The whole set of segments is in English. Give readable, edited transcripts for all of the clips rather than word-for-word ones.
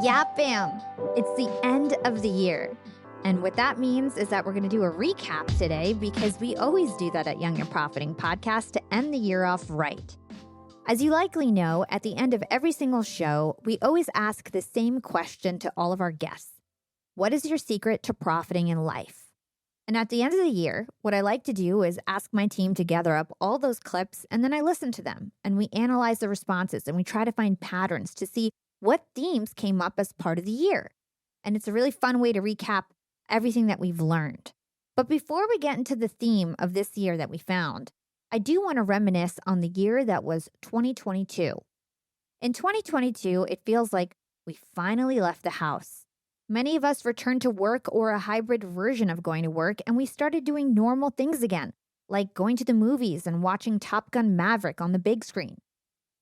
Yeah, bam. It's the end of the year. And what that means is that we're going to do a recap today because we always do that at Young and Profiting Podcast to end the year off right. As you likely know, at the end of every single show, we always ask the same question to all of our guests. What is your secret to profiting in life? And at the end of the year, what I like to do is ask my team to gather up all those clips, and then I listen to them, and we analyze the responses, and we try to find patterns to see what themes came up as part of the year. And it's a really fun way to recap everything that we've learned. But before we get into the theme of this year that we found, I do want to reminisce on the year that was 2022. In 2022, it feels like we finally left the house. Many of us returned to work or a hybrid version of going to work, and we started doing normal things again, like going to the movies and watching Top Gun Maverick on the big screen.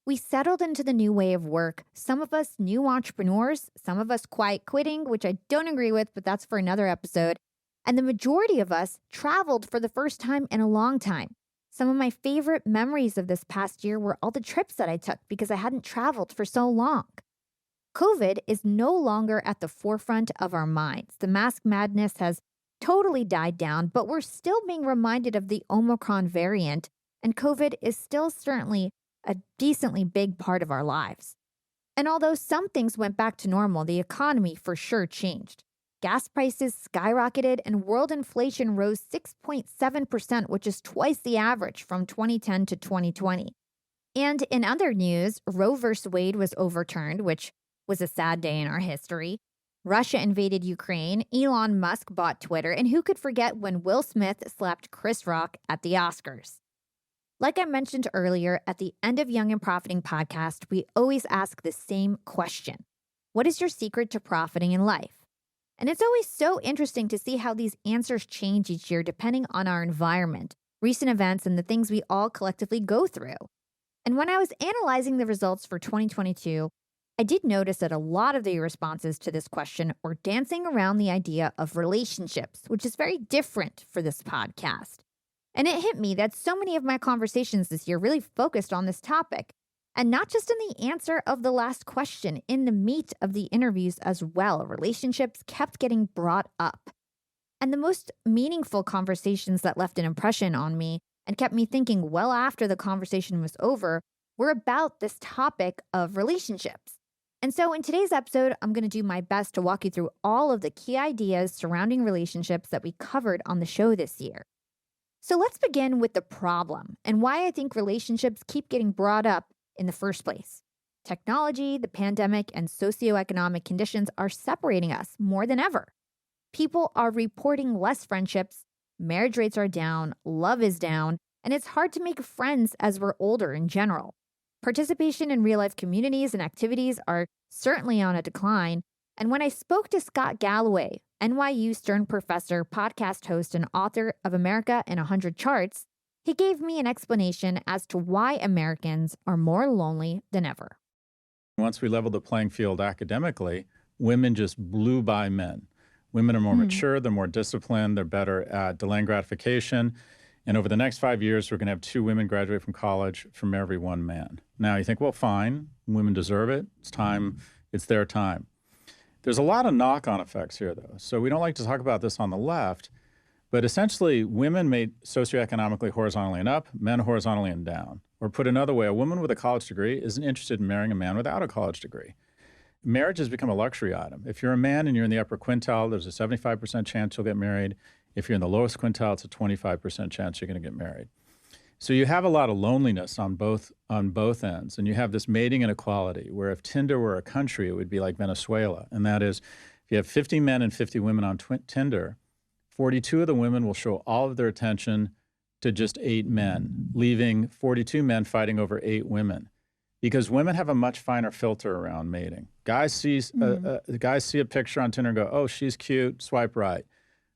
We settled into the new way of work, some of us new entrepreneurs, some of us quiet quitting, which I don't agree with, but that's for another episode. And the majority of us traveled for the first time in a long time. Some of my favorite memories of this past year were all the trips that I took because I hadn't traveled for so long. COVID is no longer at the forefront of our minds. The mask madness has totally died down, but we're still being reminded of the Omicron variant, and COVID is still certainly a decently big part of our lives. And although some things went back to normal, the economy for sure changed. Gas prices skyrocketed and world inflation rose 6.7%, which is twice the average from 2010 to 2020. And in other news, Roe v. Wade was overturned, which was a sad day in our history. Russia invaded Ukraine, Elon Musk bought Twitter, and who could forget when Will Smith slapped Chris Rock at the Oscars? Like I mentioned earlier, at the end of Young and Profiting Podcast, we always ask the same question. What is your secret to profiting in life? And it's always so interesting to see how these answers change each year depending on our environment, recent events, and the things we all collectively go through. And when I was analyzing the results for 2022, I did notice that a lot of the responses to this question were dancing around the idea of relationships, which is very different for this podcast. And it hit me that so many of my conversations this year really focused on this topic, and not just in the answer of the last question, in the meat of the interviews as well. Relationships kept getting brought up. And the most meaningful conversations that left an impression on me and kept me thinking well after the conversation was over were about this topic of relationships. And so in today's episode, I'm going to do my best to walk you through all of the key ideas surrounding relationships that we covered on the show this year. So let's begin with the problem and why I think relationships keep getting brought up in the first place. Technology, the pandemic, and socioeconomic conditions are separating us more than ever. People are reporting less friendships, marriage rates are down, love is down, and it's hard to make friends as we're older in general. Participation in real-life communities and activities are certainly on a decline. And when I spoke to Scott Galloway, NYU Stern professor, podcast host, and author of America in 100 Charts, he gave me an explanation as to why Americans are more lonely than ever. Once we leveled the playing field academically, women just blew by men. Women are more mature, they're more disciplined, they're better at delaying gratification. And over the next 5 years, we're going to have 2 women graduate from college from every 1 man. Now you think, well, fine, women deserve it. It's time, it's their time. There's a lot of knock-on effects here, though. So we don't like to talk about this on the left, but essentially women made socioeconomically horizontally and up, men horizontally and down. Or put another way, a woman with a college degree isn't interested in marrying a man without a college degree. Marriage has become a luxury item. If you're a man and you're in the upper quintile, there's a 75% chance you'll get married. If you're in the lowest quintile, it's a 25% chance you're going to get married. So you have a lot of loneliness on both ends, and you have this mating inequality where if Tinder were a country, it would be like Venezuela, and that is if you have 50 men and 50 women on Tinder, 42 of the women will show all of their attention to just 8 men, leaving 42 men fighting over 8 women, because women have a much finer filter around mating. Guys see a picture on Tinder and go, oh, she's cute, swipe right.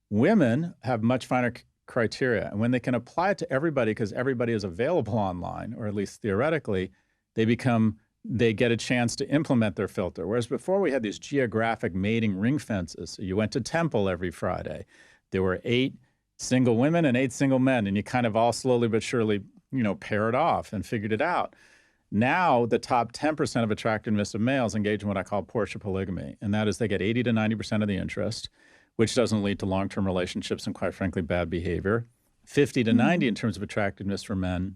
Women have much finer criteria. And when they can apply it to everybody because everybody is available online, or at least theoretically, they get a chance to implement their filter. Whereas before we had these geographic mating ring fences. So you went to temple every Friday. There were 8 single women and 8 single men, and you kind of all slowly but surely paired off and figured it out. Now, the top 10% of attractiveness of males engage in what I call Porsche polygamy, and that is they get 80 to 90% of the interest, which doesn't lead to long-term relationships and, quite frankly, bad behavior. 50 to 90 in terms of attractiveness for men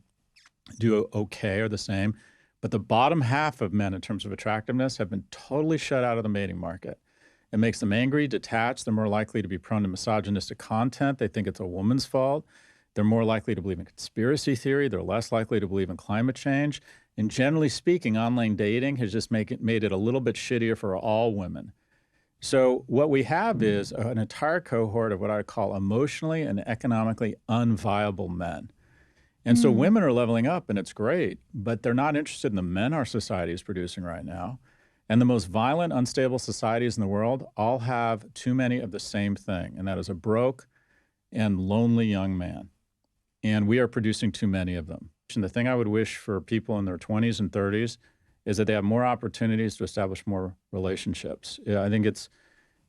do okay or the same. But the bottom half of men in terms of attractiveness have been totally shut out of the mating market. It makes them angry, detached. They're more likely to be prone to misogynistic content. They think it's a woman's fault. They're more likely to believe in conspiracy theory. They're less likely to believe in climate change. And generally speaking, online dating has just made it a little bit shittier for all women. So what we have is an entire cohort of what I call emotionally and economically unviable men. And so women are leveling up, and it's great, but they're not interested in the men our society is producing right now. And the most violent, unstable societies in the world all have too many of the same thing, and that is a broke and lonely young man. And we are producing too many of them. And the thing I would wish for people in their 20s and 30s is that they have more opportunities to establish more relationships. Yeah, I think it's,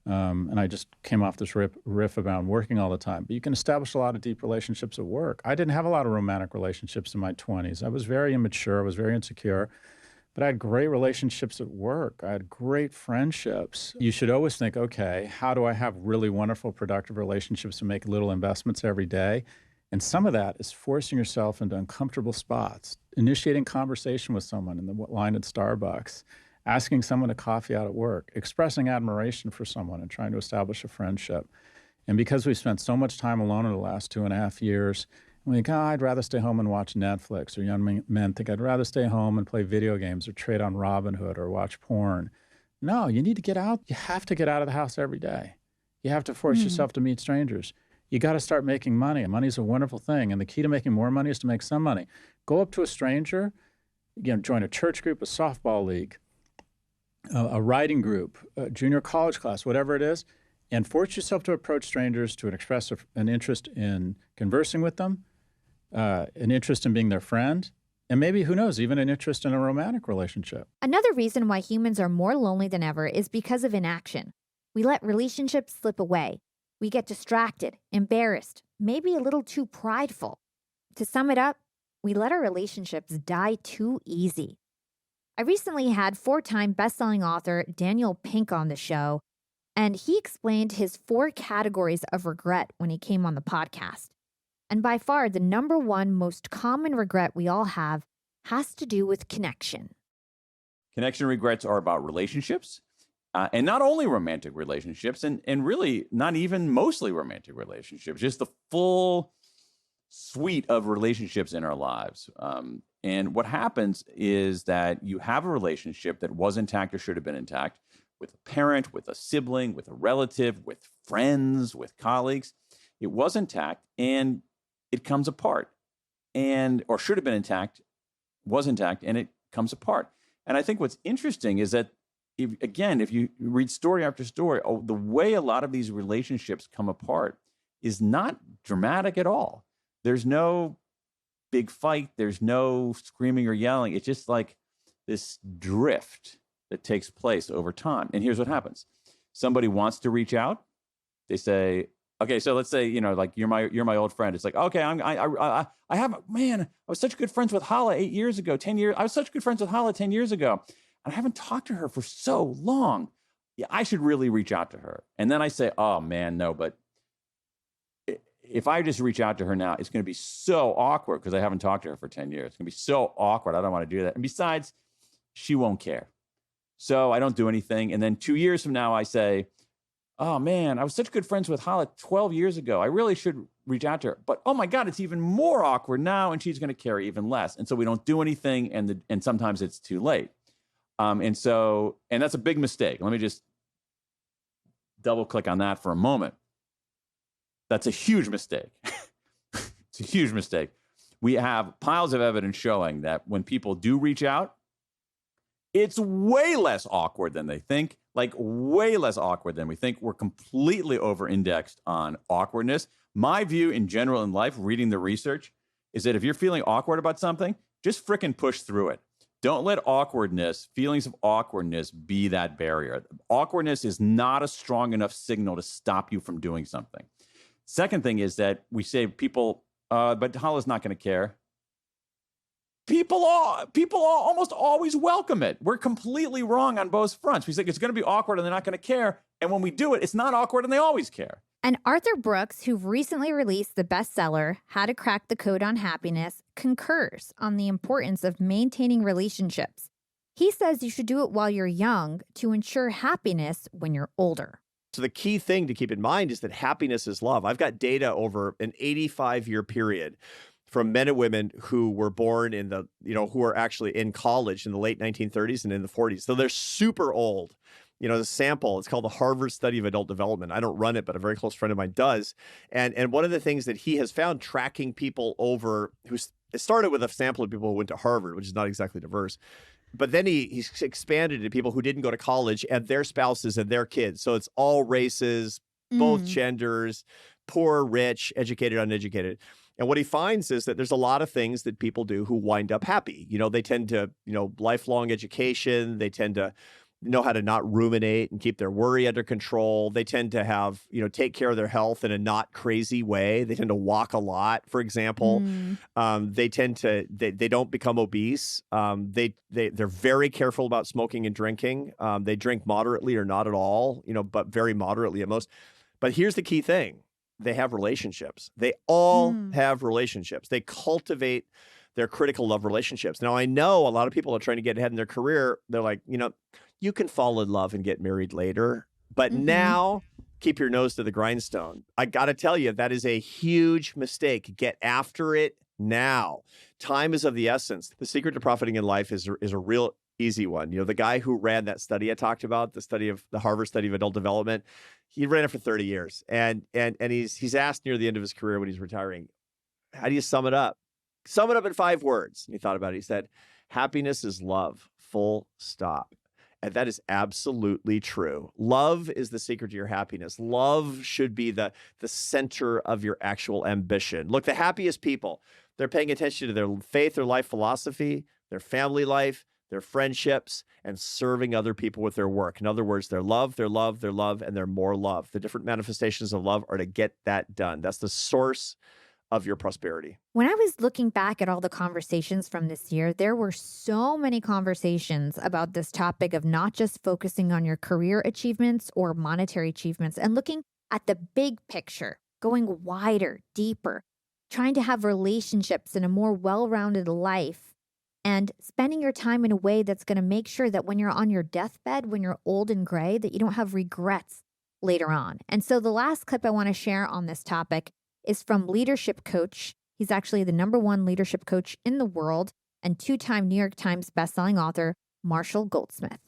and I just came off this riff about working all the time, but you can establish a lot of deep relationships at work. I didn't have a lot of romantic relationships in my 20s. I was very immature. I was very insecure, but I had great relationships at work. I had great friendships. You should always think, okay, how do I have really wonderful, productive relationships and make little investments every day? And some of that is forcing yourself into uncomfortable spots, initiating conversation with someone in the line at Starbucks, asking someone to coffee out at work, expressing admiration for someone and trying to establish a friendship. And because we spent so much time alone in the last 2.5 years, we think, I'd rather stay home and watch Netflix, or young men think, I'd rather stay home and play video games or trade on Robinhood or watch porn. No, you need to get out. You have to get out of the house every day. You have to force yourself to meet strangers. You got to start making money. Money's a wonderful thing. And the key to making more money is to make some money. Go up to a stranger, join a church group, a softball league, a writing group, a junior college class, whatever it is, and force yourself to approach strangers to express an interest in conversing with them, an interest in being their friend, and maybe, who knows, even an interest in a romantic relationship. Another reason why humans are more lonely than ever is because of inaction. We let relationships slip away. We get distracted, embarrassed, maybe a little too prideful. To sum it up, we let our relationships die too easy. I recently had 4-time best-selling author Daniel Pink on the show, and he explained his 4 categories of regret when he came on the podcast. And by far, the number one most common regret we all have has to do with connection. Connection regrets are about relationships. And not only romantic relationships, and really not even mostly romantic relationships, just the full suite of relationships in our lives. And what happens is that you have a relationship that was intact or should have been intact with a parent, with a sibling, with a relative, with friends, with colleagues. It was intact and it comes apart, or should have been intact, was intact, and it comes apart. And I think what's interesting is that if you read story after story, the way a lot of these relationships come apart is not dramatic at all. There's no big fight. There's no screaming or yelling. It's just like this drift that takes place over time. And here's what happens. Somebody wants to reach out. They say, okay, so let's say, like you're my old friend. It's like, okay, I was such good friends with Hala 8 years ago, 10 years. I was such good friends with Hala 10 years ago. And I haven't talked to her for so long. Yeah, I should really reach out to her. And then I say, oh man, no, but if I just reach out to her now, it's going to be so awkward because I haven't talked to her for 10 years. It's going to be so awkward. I don't want to do that. And besides, she won't care. So I don't do anything. And then 2 years from now, I say, oh man, I was such good friends with Hala 12 years ago. I really should reach out to her. But oh my God, it's even more awkward now, and she's going to care even less. And so we don't do anything, and sometimes it's too late. And that's a big mistake. Let me just double click on that for a moment. That's a huge mistake. It's a huge mistake. We have piles of evidence showing that when people do reach out, it's way less awkward than they think, like way less awkward than we think. We're completely over-indexed on awkwardness. My view in general in life, reading the research, is that if you're feeling awkward about something, just frickin' push through it. Don't let feelings of awkwardness be that barrier. Awkwardness is not a strong enough signal to stop you from doing something. Second thing is that we say people, but Hala's not going to care. people almost always welcome it. We're completely wrong on both fronts. We think it's going to be awkward and they're not going to care. And when we do it, it's not awkward and they always care. And Arthur Brooks, who recently released the bestseller, How to Crack the Code on Happiness, concurs on the importance of maintaining relationships. He says you should do it while you're young to ensure happiness when you're older. So the key thing to keep in mind is that happiness is love. I've got data over an 85-year period from men and women who were born in the, who are actually in college in the late 1930s and in the 40s. So they're super old. The sample, it's called the Harvard Study of Adult Development. I don't run it, but a very close friend of mine does. And one of the things that he has found tracking people over, it started with a sample of people who went to Harvard, which is not exactly diverse. But then he's expanded to people who didn't go to college and their spouses and their kids. So it's all races, both genders, poor, rich, educated, uneducated. And what he finds is that there's a lot of things that people do who wind up happy. They tend to, lifelong education. They tend to know how to not ruminate and keep their worry under control. They tend to have, take care of their health in a not crazy way. They tend to walk a lot, for example. They tend to, they don't become obese. They're very careful about smoking and drinking. They drink moderately or not at all, but very moderately at most. But here's the key thing. They have relationships. They all have relationships. They cultivate their critical love relationships. Now, I know a lot of people are trying to get ahead in their career. They're like, you can fall in love and get married later, but now keep your nose to the grindstone. I got to tell you, that is a huge mistake. Get after it now. Time is of the essence. The secret to profiting in life is a real easy one. The guy who ran that study I talked about, the Harvard Study of Adult Development, he ran it for 30 years. And he's asked near the end of his career when he's retiring, how do you sum it up? Sum it up in 5 words. And he thought about it. He said, happiness is love, full stop. And that is absolutely true. Love is the secret to your happiness. Love should be the center of your actual ambition. Look, the happiest people, they're paying attention to their faith, their life philosophy, their family life, their friendships, and serving other people with their work. In other words, their love, and their more love. The different manifestations of love are to get that done. That's the source of your prosperity. When I was looking back at all the conversations from this year, there were so many conversations about this topic of not just focusing on your career achievements or monetary achievements and looking at the big picture, going wider, deeper, trying to have relationships and a more well-rounded life, and spending your time in a way that's going to make sure that when you're on your deathbed, when you're old and gray, that you don't have regrets later on. And so the last clip I want to share on this topic is from leadership coach. He's actually the #1 leadership coach in the world and 2-time New York Times bestselling author, Marshall Goldsmith.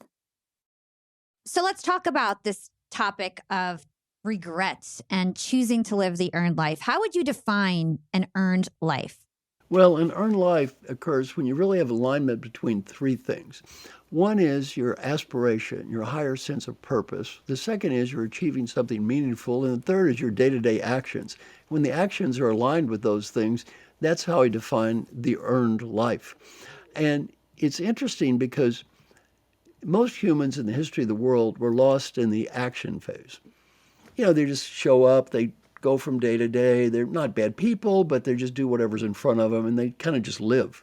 So let's talk about this topic of regrets and choosing to live the earned life. How would you define an earned life? Well, an earned life occurs when you really have alignment between 3 things. One is your aspiration, your higher sense of purpose. The second is you're achieving something meaningful. And the third is your day-to-day actions. When the actions are aligned with those things, that's how I define the earned life. And it's interesting because most humans in the history of the world were lost in the action phase. They just show up, they go from day to day. They're not bad people, but they just do whatever's in front of them, and they kind of just live.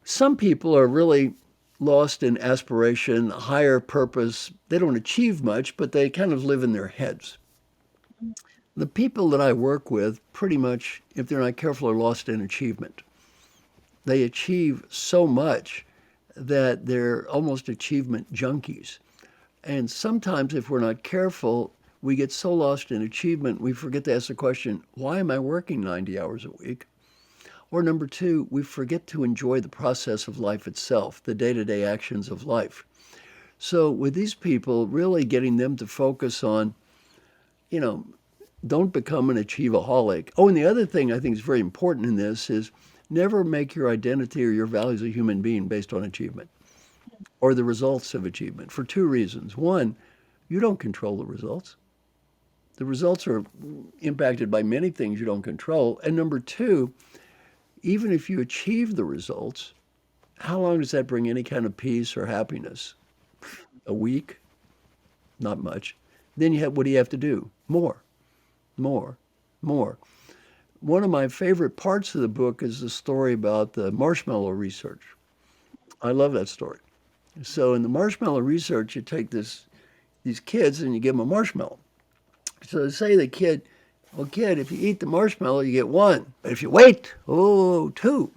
Some people are really lost in aspiration, higher purpose. They don't achieve much, but they kind of live in their heads. The people that I work with, pretty much, if they're not careful, are lost in achievement. They achieve so much that they're almost achievement junkies. And sometimes, if we're not careful, we get so lost in achievement, we forget to ask the question, why am I working 90 hours a week? Or number 2, we forget to enjoy the process of life itself, the day-to-day actions of life. So with these people, really getting them to focus on, don't become an achieveaholic. Oh, and the other thing I think is very important in this is never make your identity or your value as a human being based on achievement or the results of achievement for 2 reasons. One, you don't control the results. The results are impacted by many things you don't control. And number 2, even if you achieve the results, how long does that bring any kind of peace or happiness? A week? Not much. Then what do you have to do? More. One of my favorite parts of the book is the story about the marshmallow research. I love that story. So in the marshmallow research, you take these kids and you give them a marshmallow. So say the kid, well, kid, if you eat the marshmallow, you get one. But if you wait, oh, two.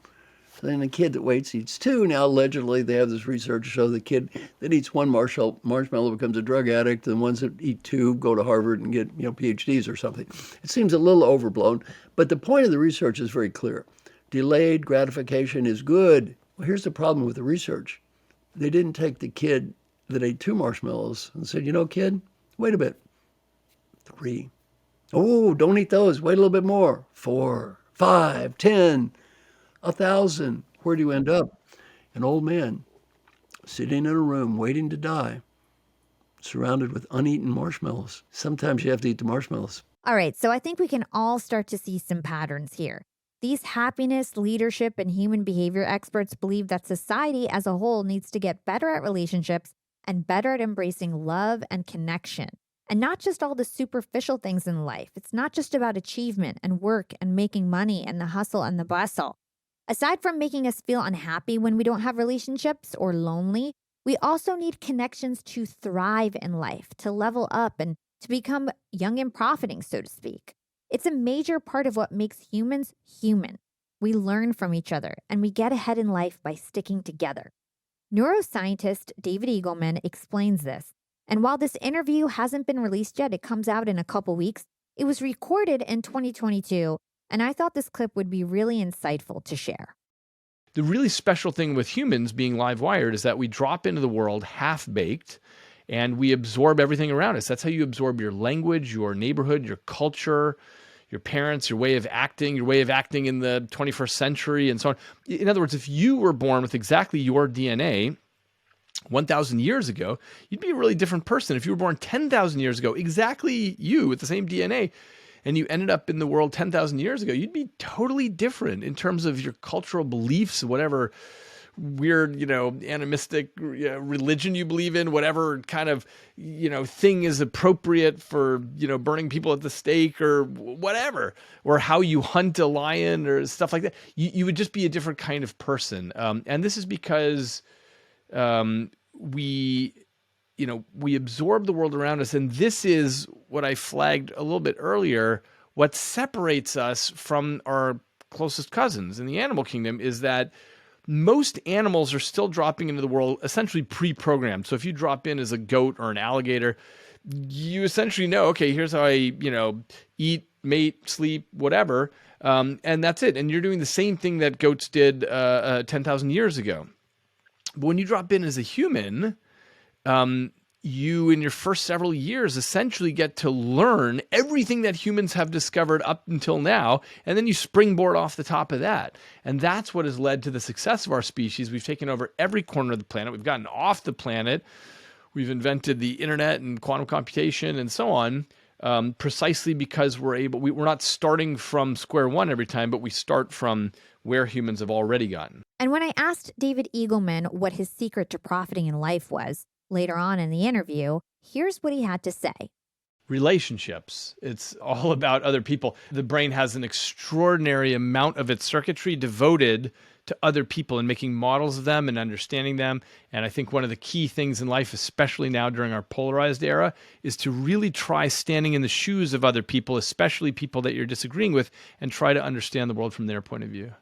So then the kid that waits eats two. Now, allegedly, they have this research to show the kid that eats one marshmallow becomes a drug addict, and the ones that eat two go to Harvard and get PhDs or something. It seems a little overblown, but the point of the research is very clear. Delayed gratification is good. Well, here's the problem with the research. They didn't take the kid that ate two marshmallows and said, kid, wait a bit. 3. Oh, don't eat those. Wait a little bit more. 4, 5, 10, 1,000. Where do you end up? An old man sitting in a room waiting to die, surrounded with uneaten marshmallows. Sometimes you have to eat the marshmallows. All right, so I think we can all start to see some patterns here. These happiness, leadership, and human behavior experts believe that society as a whole needs to get better at relationships and better at embracing love and connection. And not just all the superficial things in life. It's not just about achievement and work and making money and the hustle and the bustle. Aside from making us feel unhappy when we don't have relationships or lonely, we also need connections to thrive in life, to level up, and to become young and profiting, so to speak. It's a major part of what makes humans human. We learn from each other, and we get ahead in life by sticking together. Neuroscientist David Eagleman explains this. And while this interview hasn't been released yet, it comes out in a couple weeks, it was recorded in 2022, and I thought this clip would be really insightful to share. The really special thing with humans being live wired is that we drop into the world half-baked, and we absorb everything around us. That's how you absorb your language, your neighborhood, your culture, your parents, your way of acting in the 21st century, and so on. In other words, if you were born with exactly your DNA 1,000 years ago, you'd be a really different person. If you were born 10,000 years ago, exactly you with the same DNA, and you ended up in the world 10,000 years ago, you'd be totally different in terms of your cultural beliefs, whatever weird, animistic religion you believe in, whatever kind of, thing is appropriate for, burning people at the stake or whatever, or how you hunt a lion or stuff like that. You would just be a different kind of person. And this is because we absorb the world around us. And this is what I flagged a little bit earlier. What separates us from our closest cousins in the animal kingdom is that most animals are still dropping into the world essentially pre-programmed. So if you drop in as a goat or an alligator, you essentially know, okay, here's how I, eat, mate, sleep, whatever. And that's it. And you're doing the same thing that goats did 10,000 years ago. But when you drop in as a human, you, in your first several years, essentially get to learn everything that humans have discovered up until now, and then you springboard off the top of that. And that's what has led to the success of our species. We've taken over every corner of the planet. We've gotten off the planet. We've invented the internet and quantum computation and so on, precisely because we're not starting from square one every time, but we start from where humans have already gotten. And when I asked David Eagleman what his secret to profiting in life was, later on in the interview, here's what he had to say. Relationships. It's all about other people. The brain has an extraordinary amount of its circuitry devoted to other people and making models of them and understanding them. And I think one of the key things in life, especially now during our polarized era, is to really try standing in the shoes of other people, especially people that you're disagreeing with, and try to understand the world from their point of view.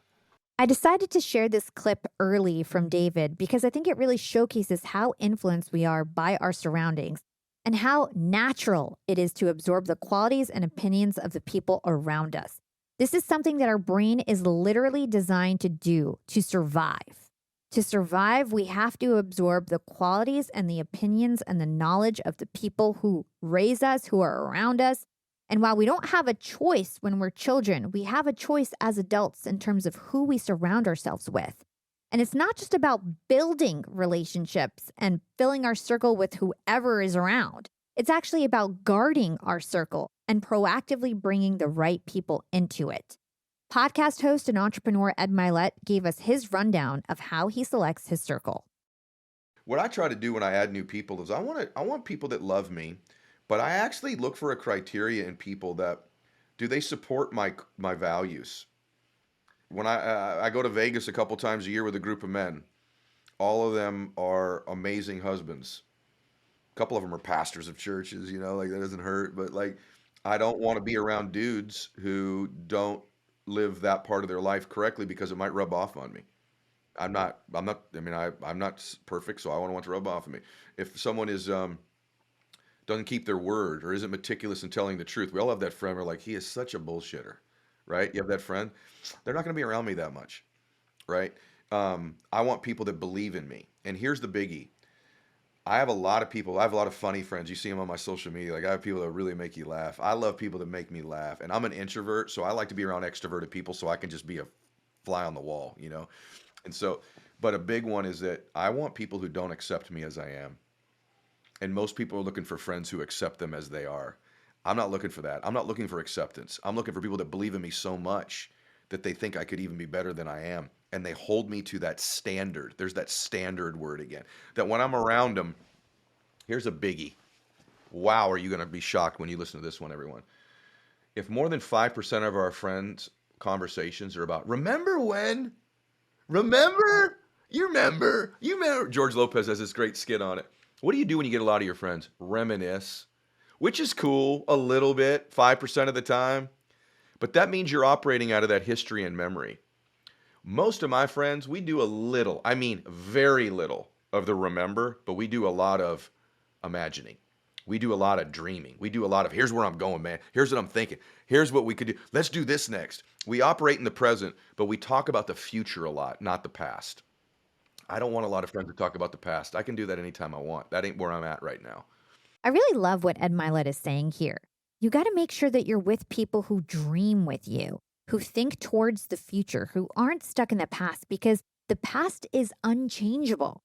I decided to share this clip early from David because I think it really showcases how influenced we are by our surroundings and how natural it is to absorb the qualities and opinions of the people around us. This is something that our brain is literally designed to do to survive. To survive, we have to absorb the qualities and the opinions and the knowledge of the people who raise us, who are around us. And while we don't have a choice when we're children, we have a choice as adults in terms of who we surround ourselves with. And it's not just about building relationships and filling our circle with whoever is around. It's actually about guarding our circle and proactively bringing the right people into it. Podcast host and entrepreneur Ed Mylett gave us his rundown of how he selects his circle. What I try to do when I add new people is I want people that love me. But I actually look for a criteria in people that Do they support my values? When I go to Vegas a couple times a year with a group of men, all of them are amazing husbands. A couple of them are pastors of churches, like that doesn't hurt. But like, I don't want to be around dudes who don't live that part of their life correctly because it might rub off on me. I'm not, I'm not perfect, so I don't want to rub off on me. If someone is, doesn't keep their word or isn't meticulous in telling the truth, we all have that friend. We're like, he is such a bullshitter, right? You have that friend. They're not going to be around me that much, right? I want people that believe in me. And here's the biggie. I have a lot of funny friends. You see them on my social media. Like, I have people that really make you laugh. I love people that make me laugh. And I'm an introvert, so I like to be around extroverted people so I can just be a fly on the wall, And so, but a big one is that I want people who don't accept me as I am. And most people are looking for friends who accept them as they are. I'm not looking for that. I'm not looking for acceptance. I'm looking for people that believe in me so much that they think I could even be better than I am. And they hold me to that standard. There's that standard word again. That when I'm around them, here's a biggie. Wow, are you going to be shocked when you listen to this one, everyone? If more than 5% of our friends' conversations are about, remember when? Remember? You remember? George Lopez has this great skit on it. What do you do when you get a lot of your friends? Reminisce, which is cool a little bit, 5% of the time. But that means you're operating out of that history and memory. Most of my friends, we do a little, very little of the remember, but we do a lot of imagining. We do a lot of dreaming. We do a lot of, here's where I'm going, man. Here's what I'm thinking. Here's what we could do. Let's do this next. We operate in the present, but we talk about the future a lot, not the past. I don't want a lot of friends to talk about the past. I can do that anytime I want. That ain't where I'm at right now. I really love what Ed Mylett is saying here. You got to make sure that you're with people who dream with you, who think towards the future, who aren't stuck in the past, because the past is unchangeable.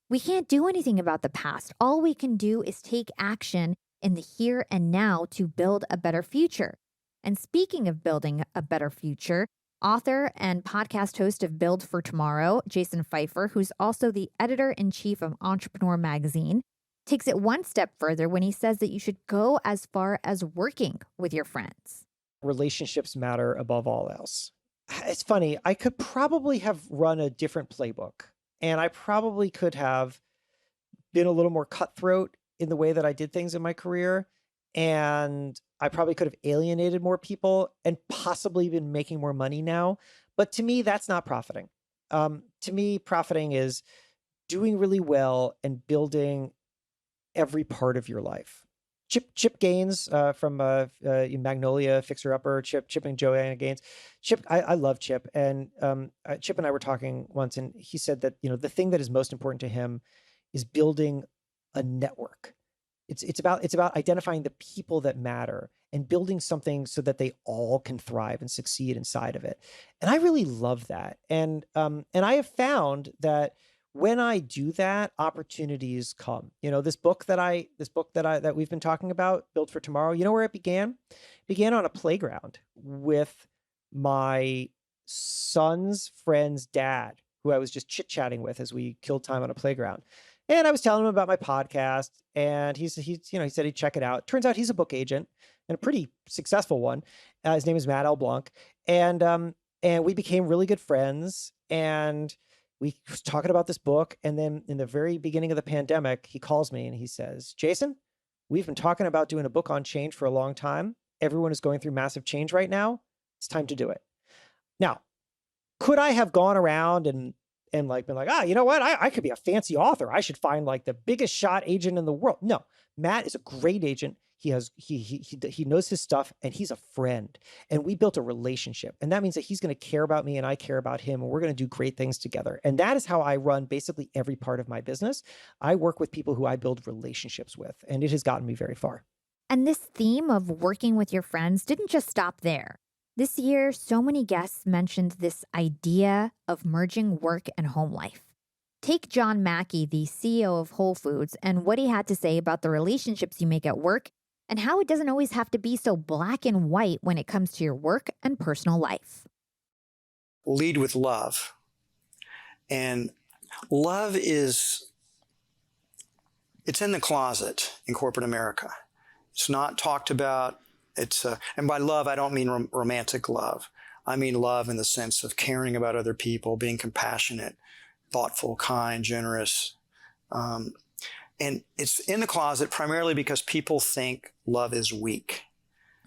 We can't do anything about the past. All we can do is take action in the here and now to build a better future. And speaking of building a better future, author and podcast host of Build for Tomorrow, Jason Feifer, who's also the editor-in-chief of Entrepreneur Magazine, takes it one step further when he says that you should go as far as working with your friends. Relationships matter above all else. It's funny, I could probably have run a different playbook, and I probably could have been a little more cutthroat in the way that I did things in my career, and I probably could have alienated more people and possibly been making more money now. But to me, that's not profiting. To me, profiting is doing really well and building every part of your life. Chip Gaines from Magnolia, Fixer Upper, Chip and Joanna Gaines. Chip, I love Chip. And Chip and I were talking once, and he said that, the thing that is most important to him is building a network. It's about identifying the people that matter and building something so that they all can thrive and succeed inside of it. And I really love that. And I have found that when I do that, opportunities come. This book that we've been talking about, Build for Tomorrow, you know where it began? It began on a playground with my son's friend's dad, who I was just chit-chatting with as we killed time on a playground. And I was telling him about my podcast, and he said he'd check it out. Turns out he's a book agent, and a pretty successful one. His name is Matt L. Blanc. And we became really good friends, and we was talking about this book. And then in the very beginning of the pandemic, he calls me and he says, Jason, we've been talking about doing a book on change for a long time. Everyone is going through massive change right now. It's time to do it. Now, could I have gone around and been like, you know what? I could be a fancy author. I should find like the biggest shot agent in the world. No, Matt is a great agent. He knows his stuff, and he's a friend, and we built a relationship, and that means that he's going to care about me and I care about him, and we're going to do great things together. And that is how I run basically every part of my business. I work with people who I build relationships with, and it has gotten me very far. And this theme of working with your friends didn't just stop there. This year, so many guests mentioned this idea of merging work and home life. Take John Mackey, the CEO of Whole Foods, and what he had to say about the relationships you make at work and how it doesn't always have to be so black and white when it comes to your work and personal life. Lead with love. And love it's in the closet in corporate America. It's not talked about It's and by love, I don't mean romantic love. I mean love in the sense of caring about other people, being compassionate, thoughtful, kind, generous. And it's in the closet primarily because people think love is weak.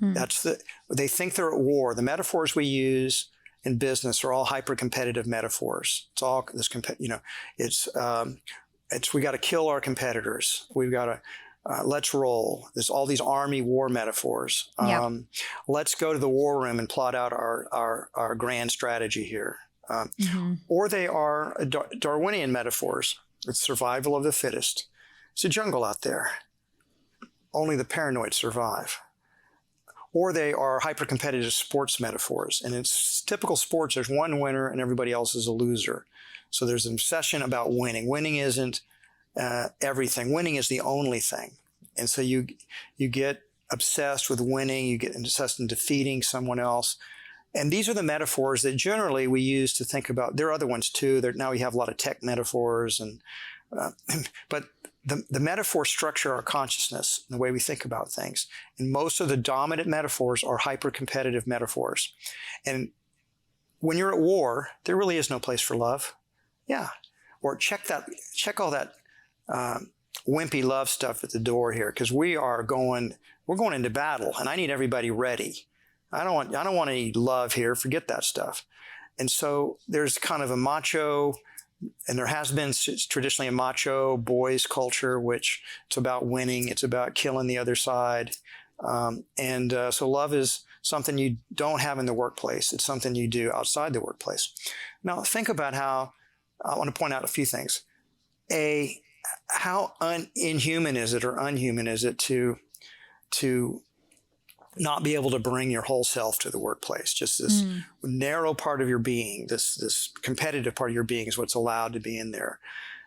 They think they're at war. The metaphors we use in business are all hyper-competitive metaphors. It's all this, it's we got to kill our competitors. We've got to let's roll. There's all these army war metaphors. Let's go to the war room and plot out our grand strategy here. Or they are Darwinian metaphors. It's survival of the fittest. It's a jungle out there. Only the paranoid survive. Or they are hyper-competitive sports metaphors. And in typical sports, there's one winner and everybody else is a loser. So there's an obsession about winning. Winning isn't everything. Winning is the only thing. And so you get obsessed with winning. You get obsessed in defeating someone else. And these are the metaphors that generally we use to think about. There are other ones too. Now we have a lot of tech metaphors, but the metaphors structure our consciousness and the way we think about things. And most of the dominant metaphors are hyper-competitive metaphors. And when you're at war, there really is no place for love. Yeah. Or check all that wimpy love stuff at the door here, because we're going into battle, and I need everybody ready. I don't want any love here. Forget that stuff. And so there's kind of a macho, and there has been traditionally a macho boys culture, which it's about winning. It's about killing the other side. So love is something you don't have in the workplace. It's something you do outside the workplace. Now think about how, I want to point out a few things. How inhuman is it or unhuman is it to not be able to bring your whole self to the workplace? Just this narrow part of your being, this competitive part of your being is what's allowed to be in there.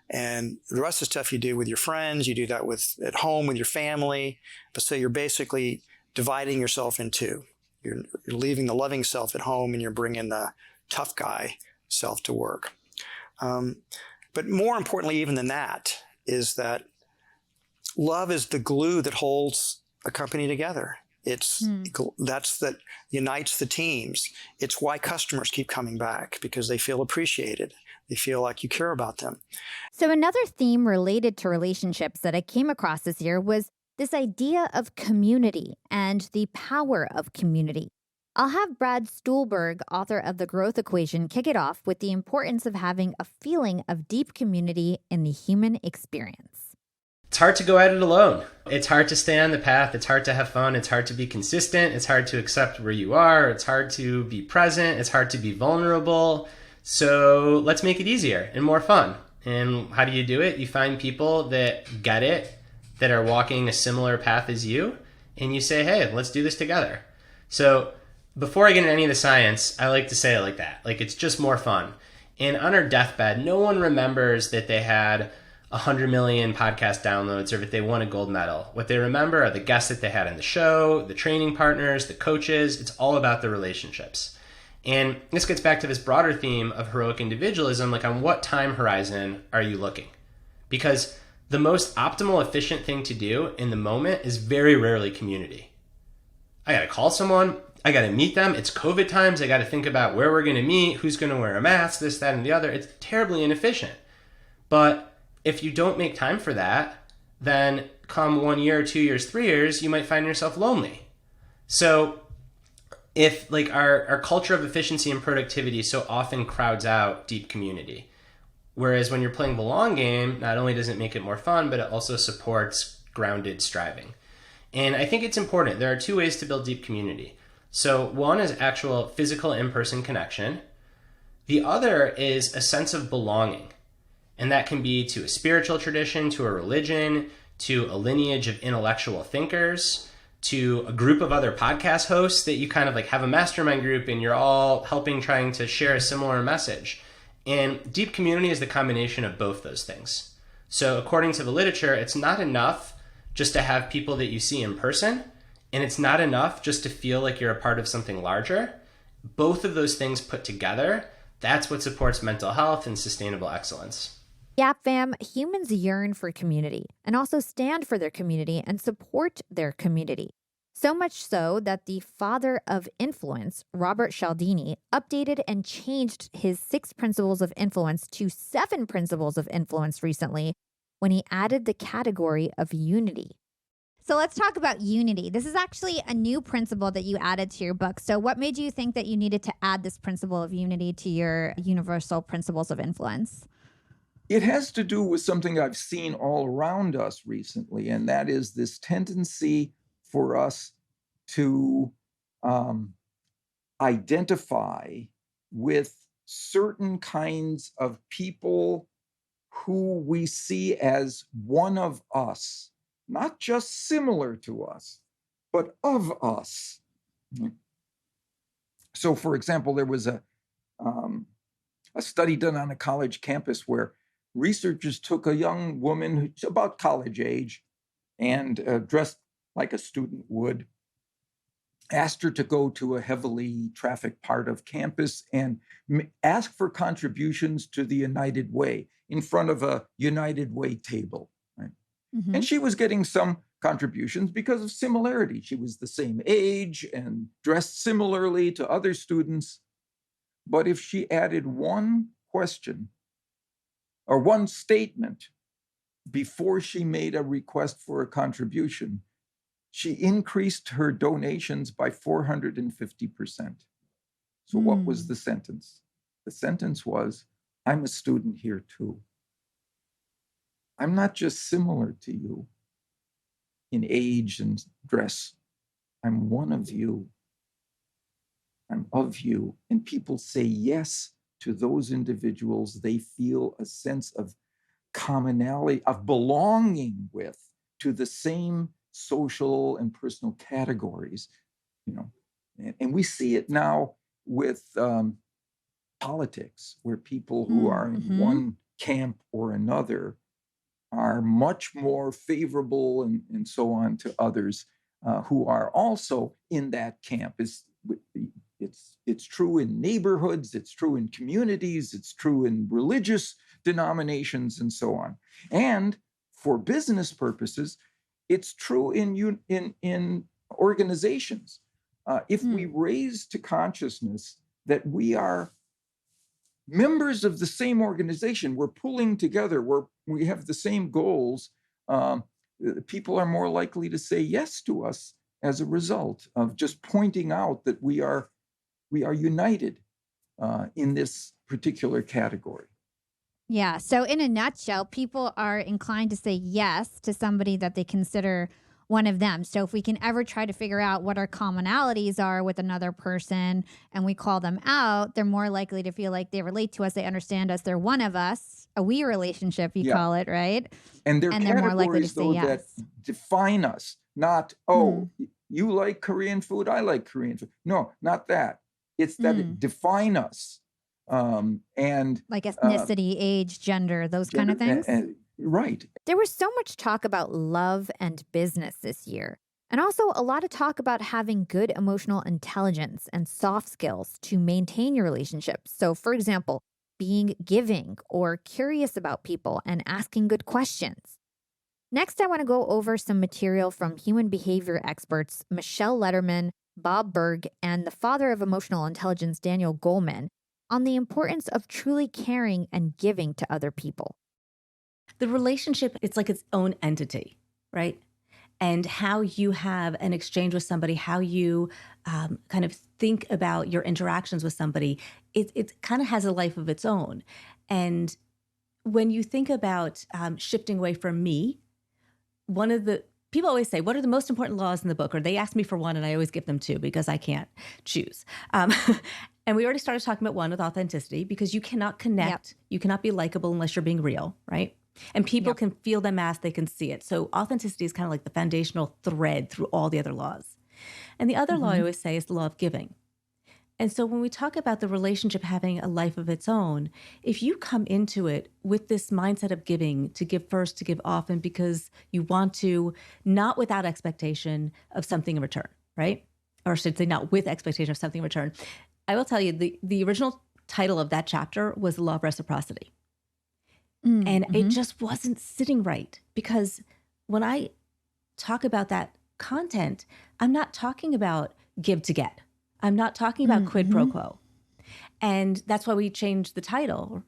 And the rest of the stuff you do with your friends, you do that at home with your family. But so you're basically dividing yourself in two. You're leaving the loving self at home and you're bringing the tough guy self to work. But more importantly even than that is that love is the glue that holds a company together. That unites the teams. It's why customers keep coming back, because they feel appreciated. They feel like you care about them. So another theme related to relationships that I came across this year was this idea of community and the power of community. I'll have Brad Stulberg, author of The Growth Equation, kick it off with the importance of having a feeling of deep community in the human experience. It's hard to go at it alone. It's hard to stay on the path. It's hard to have fun. It's hard to be consistent. It's hard to accept where you are. It's hard to be present. It's hard to be vulnerable. So let's make it easier and more fun. And how do you do it? You find people that get it, that are walking a similar path as you, and you say, hey, let's do this together. So before I get into any of the science, I like to say it like that. Like, it's just more fun. And on our deathbed, no one remembers that they had 100 million podcast downloads or that they won a gold medal. What they remember are the guests that they had on the show, the training partners, the coaches. It's all about the relationships. And this gets back to this broader theme of heroic individualism. Like, on what time horizon are you looking? Because the most optimal, efficient thing to do in the moment is very rarely community. I got to call someone. I got to meet them. It's COVID times. I got to think about where we're going to meet, who's going to wear a mask, this, that, and the other. It's terribly inefficient. But if you don't make time for that, then come 1 year, 2 years, 3 years, you might find yourself lonely. So if like our culture of efficiency and productivity so often crowds out deep community, whereas when you're playing the long game, not only does it make it more fun, but it also supports grounded striving. And I think it's important. There are two ways to build deep community. So one is actual physical in-person connection. The other is a sense of belonging. And that can be to a spiritual tradition, to a religion, to a lineage of intellectual thinkers, to a group of other podcast hosts that you kind of like have a mastermind group and you're all helping trying to share a similar message. And deep community is the combination of both those things. So according to the literature, it's not enough just to have people that you see in person, and it's not enough just to feel like you're a part of something larger. Both of those things put together, that's what supports mental health and sustainable excellence. Yap fam, humans yearn for community and also stand for their community and support their community. So much so that the father of influence, Robert Cialdini, updated and changed his 6 principles of influence to 7 principles of influence recently when he added the category of unity. So let's talk about unity. This is actually a new principle that you added to your book. So what made you think that you needed to add this principle of unity to your universal principles of influence? It has to do with something I've seen all around us recently, and that is this tendency for us to identify with certain kinds of people who we see as one of us, not just similar to us, but of us. So, for example, there was a study done on a college campus where researchers took a young woman who's about college age and dressed like a student would, asked her to go to a heavily trafficked part of campus and ask for contributions to the United Way in front of a United Way table. Right? Mm-hmm. And she was getting some contributions because of similarity. She was the same age and dressed similarly to other students. But if she added one question or one statement before she made a request for a contribution, she increased her donations by 450%. So what was the sentence? The sentence was, I'm a student here too. I'm not just similar to you in age and dress. I'm one of you. I'm of you. And people say yes to those individuals they feel a sense of commonality, of belonging with, to the same social and personal categories, and we see it now with politics, where people who are in one camp or another are much more favorable and so on to others who are also in that camp. It's true in neighborhoods, it's true in communities, it's true in religious denominations and so on. And for business purposes, it's true in organizations. If we raise to consciousness that we are members of the same organization, we're pulling together, we have the same goals, people are more likely to say yes to us as a result of just pointing out that we are united in this particular category. Yeah. So in a nutshell, people are inclined to say yes to somebody that they consider one of them. So if we can ever try to figure out what our commonalities are with another person and we call them out, they're more likely to feel like they relate to us, they understand us, they're one of us, a we relationship, you call it, right? And they're more likely to say yes. That define us, not, you like Korean food, I like Korean food. No, not that. It's that it define us. And like ethnicity, age, gender, those kind of things. Right. There was so much talk about love and business this year, and also a lot of talk about having good emotional intelligence and soft skills to maintain your relationships. So, for example, being giving or curious about people and asking good questions. Next, I want to go over some material from human behavior experts Michelle Lederman, Bob Burg, and the father of emotional intelligence, Daniel Goleman, on the importance of truly caring and giving to other people. The relationship, it's like its own entity, right? And how you have an exchange with somebody, how you kind of think about your interactions with somebody, it kind of has a life of its own. And when you think about shifting away from me, people always say, what are the most important laws in the book? Or they ask me for one and I always give them two because I can't choose. And we already started talking about one with authenticity, because you cannot connect, you cannot be likable unless you're being real, right? And people can feel the mask, they can see it. So authenticity is kind of like the foundational thread through all the other laws. And the other law I always say is the law of giving. And so when we talk about the relationship having a life of its own, if you come into it with this mindset of giving, to give first, to give often, because you want to, not without expectation of something in return, right? Or I should say not with expectation of something in return. I will tell you, the original title of that chapter was the law of reciprocity. And it just wasn't sitting right, because when I talk about that content, I'm not talking about give to get. I'm not talking about quid pro quo. And that's why we changed the title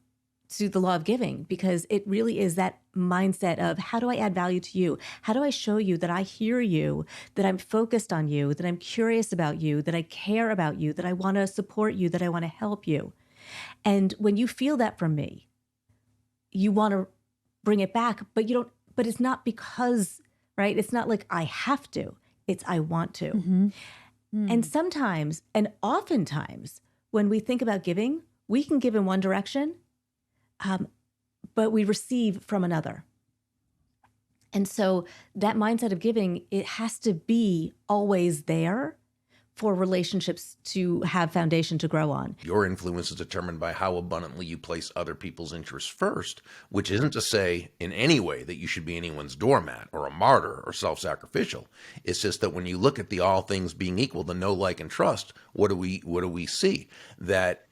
to the law of giving, because it really is that mindset of how do I add value to you? How do I show you that I hear you, that I'm focused on you, that I'm curious about you, that I care about you, that I want to support you, that I want to help you? And when you feel that from me, you want to bring it back, but you don't, but it's not because, right? It's not like I have to, it's I want to. And sometimes, and oftentimes, when we think about giving, we can give in one direction, but we receive from another. And so that mindset of giving, it has to be always there for relationships to have foundation to grow on. Your influence is determined by how abundantly you place other people's interests first, which isn't to say in any way that you should be anyone's doormat or a martyr or self-sacrificial. It's just that when you look at the all things being equal, the know, like, and trust, what do we see? That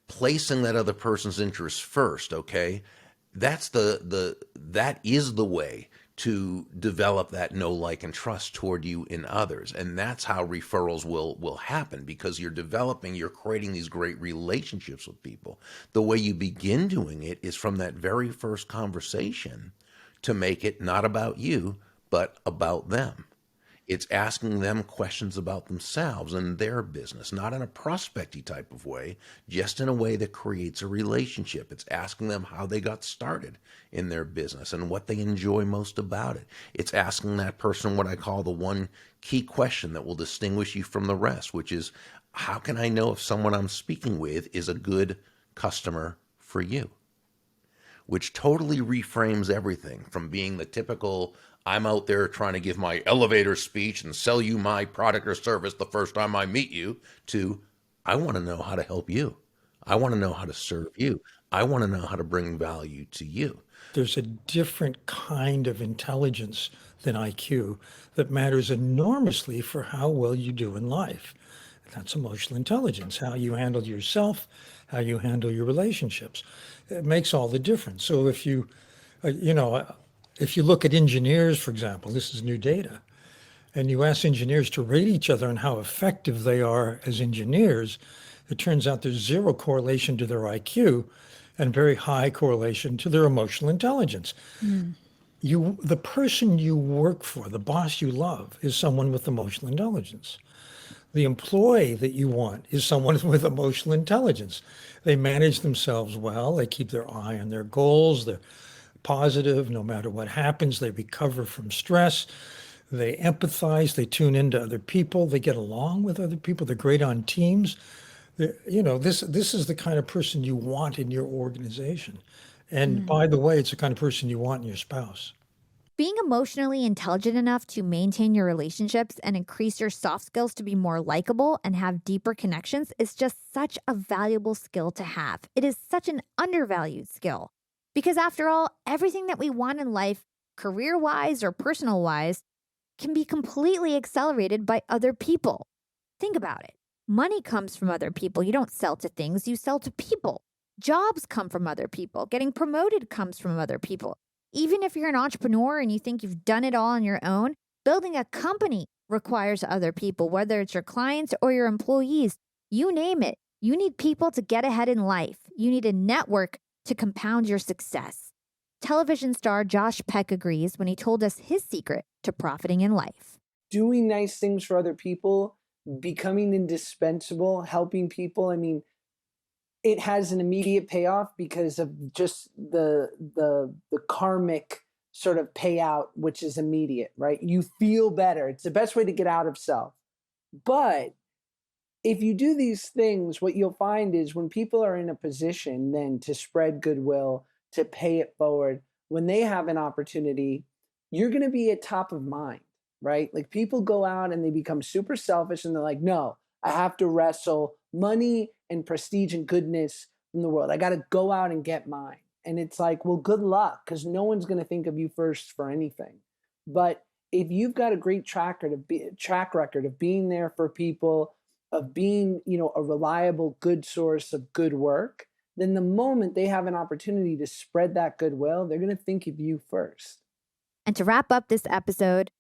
placing that other person's interests first, okay, that is the way to develop that know, like, and trust toward you in others. And that's how referrals will happen, because you're creating these great relationships with people. The way you begin doing it is from that very first conversation to make it not about you, but about them. It's asking them questions about themselves and their business, not in a prospecty type of way, just in a way that creates a relationship. It's asking them how they got started in their business and what they enjoy most about it. It's asking that person what I call the one key question that will distinguish you from the rest, which is, how can I know if someone I'm speaking with is a good customer for you? Which totally reframes everything from being the typical, I'm out there trying to give my elevator speech and sell you my product or service the first time I meet you, to, I want to know how to help you. I want to know how to serve you. I want to know how to bring value to you. There's a different kind of intelligence than IQ that matters enormously for how well you do in life. That's emotional intelligence, how you handle yourself, how you handle your relationships. It makes all the difference. So if you look at engineers, for example, this is new data, and you ask engineers to rate each other on how effective they are as engineers, it turns out there's zero correlation to their IQ and very high correlation to their emotional intelligence. The person you work for, the boss you love, is someone with emotional intelligence. The employee that you want is someone with emotional intelligence. They manage themselves well. They keep their eye on their goals. They're positive no matter what happens. They recover from stress. They empathize. They tune into other people. They get along with other people. They're great on teams. This is the kind of person you want in your organization. And by the way, it's the kind of person you want in your spouse. Being emotionally intelligent enough to maintain your relationships and increase your soft skills to be more likable and have deeper connections is just such a valuable skill to have. It is such an undervalued skill. Because after all, everything that we want in life, career-wise or personal-wise, can be completely accelerated by other people. Think about it. Money comes from other people. You don't sell to things, you sell to people. Jobs come from other people. Getting promoted comes from other people. Even if you're an entrepreneur and you think you've done it all on your own, building a company requires other people, whether it's your clients or your employees. You name it. You need people to get ahead in life. You need a network to compound your success. Television star Josh Peck agrees when he told us his secret to profiting in life. Doing nice things for other people, becoming indispensable, helping people. I mean, it has an immediate payoff because of just the karmic sort of payout, which is immediate, right? You feel better. It's the best way to get out of self. But if you do these things, what you'll find is when people are in a position then to spread goodwill, to pay it forward, when they have an opportunity, you're going to be at top of mind, right? Like people go out and they become super selfish and they're like, no, I have to wrestle money and prestige and goodness from the world. I got to go out and get mine. And it's like, well, good luck, because no one's going to think of you first for anything. But if you've got a great track record of being there for people, of being, a reliable, good source of good work, then the moment they have an opportunity to spread that goodwill, they're going to think of you first. And to wrap up this episode,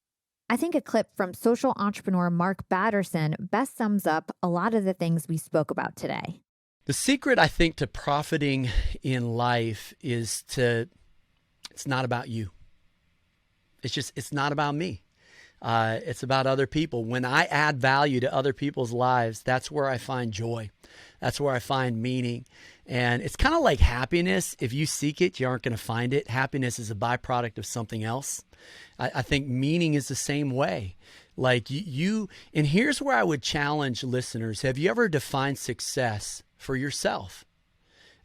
I think a clip from social entrepreneur Mark Batterson best sums up a lot of the things we spoke about today. The secret, I think, to profiting in life is it's not about you. It's not about me. It's about other people. When I add value to other people's lives, that's where I find joy. That's where I find meaning. And it's kind of like happiness. If you seek it, you aren't going to find it. Happiness is a byproduct of something else. I think meaning is the same way. Like and here's where I would challenge listeners. Have you ever defined success for yourself?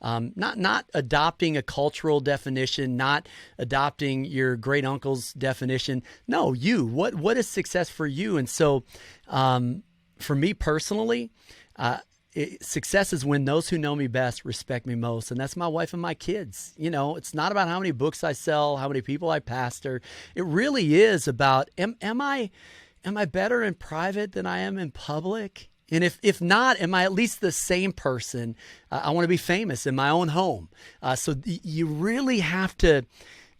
Not adopting a cultural definition, not adopting your great uncle's definition. No, what is success for you? And so, for me personally, success is when those who know me best respect me most. And that's my wife and my kids. It's not about how many books I sell, how many people I pastor. It really is about, am I better in private than I am in public? And if not, am I at least the same person? I want to be famous in my own home. So you really have to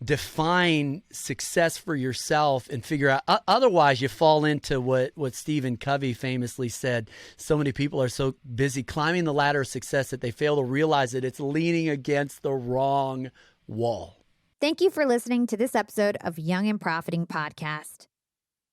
define success for yourself and figure out. Otherwise, you fall into what Stephen Covey famously said. So many people are so busy climbing the ladder of success that they fail to realize that it's leaning against the wrong wall. Thank you for listening to this episode of Young and Profiting Podcast.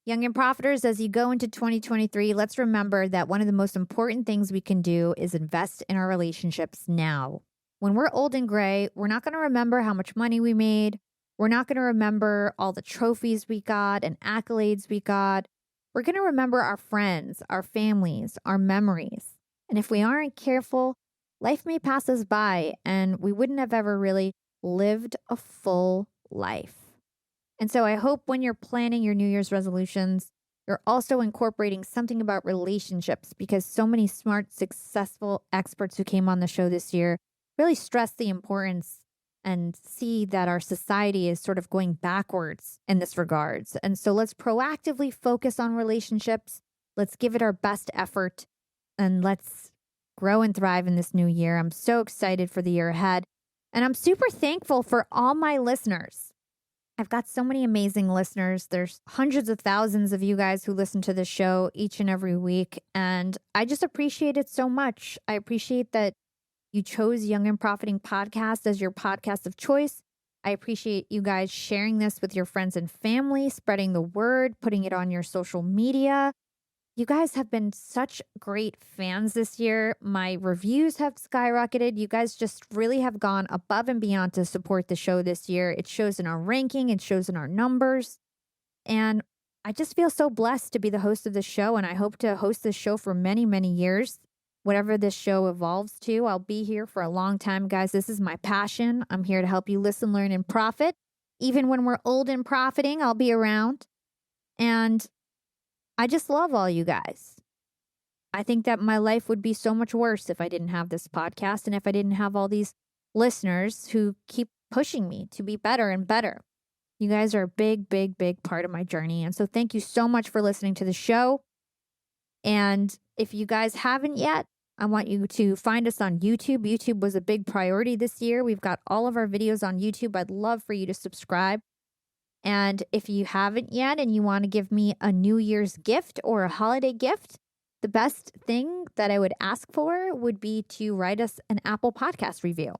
Young and Profiters, as you go into 2023, let's remember that one of the most important things we can do is invest in our relationships now. When we're old and gray, we're not going to remember how much money we made. We're not going to remember all the trophies we got and accolades we got. We're going to remember our friends, our families, our memories. And if we aren't careful, life may pass us by and we wouldn't have ever really lived a full life. And so I hope when you're planning your New Year's resolutions, you're also incorporating something about relationships, because so many smart, successful experts who came on the show this year really stress the importance and see that our society is sort of going backwards in this regards. And so let's proactively focus on relationships. Let's give it our best effort, and let's grow and thrive in this new year. I'm so excited for the year ahead, and I'm super thankful for all my listeners. I've got so many amazing listeners. There's hundreds of thousands of you guys who listen to this show each and every week, and I just appreciate it so much. I appreciate that you chose Young and Profiting Podcast as your podcast of choice. I appreciate you guys sharing this with your friends and family, spreading the word, putting it on your social media. You guys have been such great fans this year. My reviews have skyrocketed. You guys just really have gone above and beyond to support the show this year. It shows in our ranking. It shows in our numbers. And I just feel so blessed to be the host of the show, and I hope to host this show for many, many years. Whatever this show evolves to, I'll be here for a long time, guys. This is my passion. I'm here to help you listen, learn, and profit. Even when we're old and profiting, I'll be around. And I just love all you guys. I think that my life would be so much worse if I didn't have this podcast and if I didn't have all these listeners who keep pushing me to be better and better. You guys are a big, big, big part of my journey. And so thank you so much for listening to the show. And if you guys haven't yet, I want you to find us on YouTube. YouTube was a big priority this year. We've got all of our videos on YouTube. I'd love for you to subscribe. And if you haven't yet and you want to give me a New Year's gift or a holiday gift, the best thing that I would ask for would be to write us an Apple Podcast review.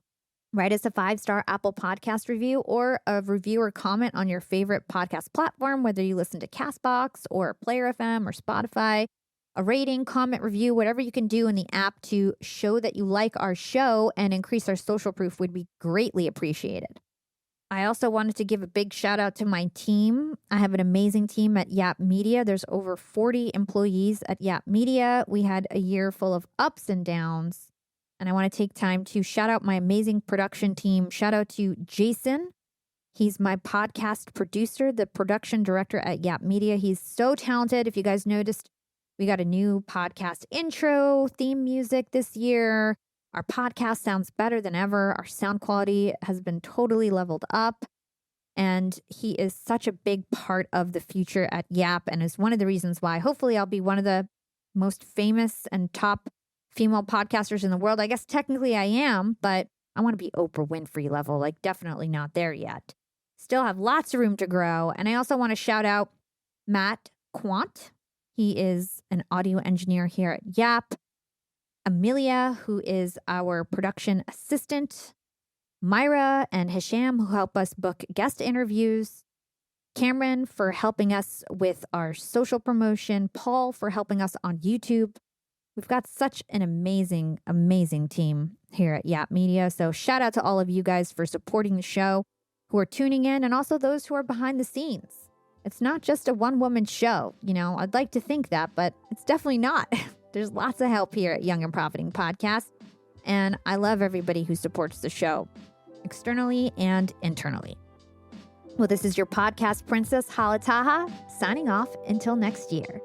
Write us a 5-star Apple Podcast review or a review or comment on your favorite podcast platform, whether you listen to CastBox or Player FM or Spotify. A rating, comment, review, whatever you can do in the app to show that you like our show and increase our social proof would be greatly appreciated. I also wanted to give a big shout out to my team. I have an amazing team at Yap Media. There's over 40 employees at Yap Media. We had a year full of ups and downs. And I want to take time to shout out my amazing production team. Shout out to Jason. He's my podcast producer, the production director at Yap Media. He's so talented. If you guys noticed, we got a new podcast intro, theme music this year. Our podcast sounds better than ever. Our sound quality has been totally leveled up. And he is such a big part of the future at Yap and is one of the reasons why hopefully I'll be one of the most famous and top female podcasters in the world. I guess technically I am, but I want to be Oprah Winfrey level, like definitely not there yet. Still have lots of room to grow. And I also want to shout out Matt Quant. He is an audio engineer here at Yap. Amelia, who is our production assistant. Myra and Hisham, who help us book guest interviews. Cameron for helping us with our social promotion. Paul for helping us on YouTube. We've got such an amazing, amazing team here at Yap Media. So shout out to all of you guys for supporting the show, who are tuning in, and also those who are behind the scenes. It's not just a one-woman show. You know, I'd like to think that, but it's definitely not. There's lots of help here at Young and Profiting Podcast. And I love everybody who supports the show, externally and internally. Well, this is your podcast princess, Hala Taha, signing off until next year.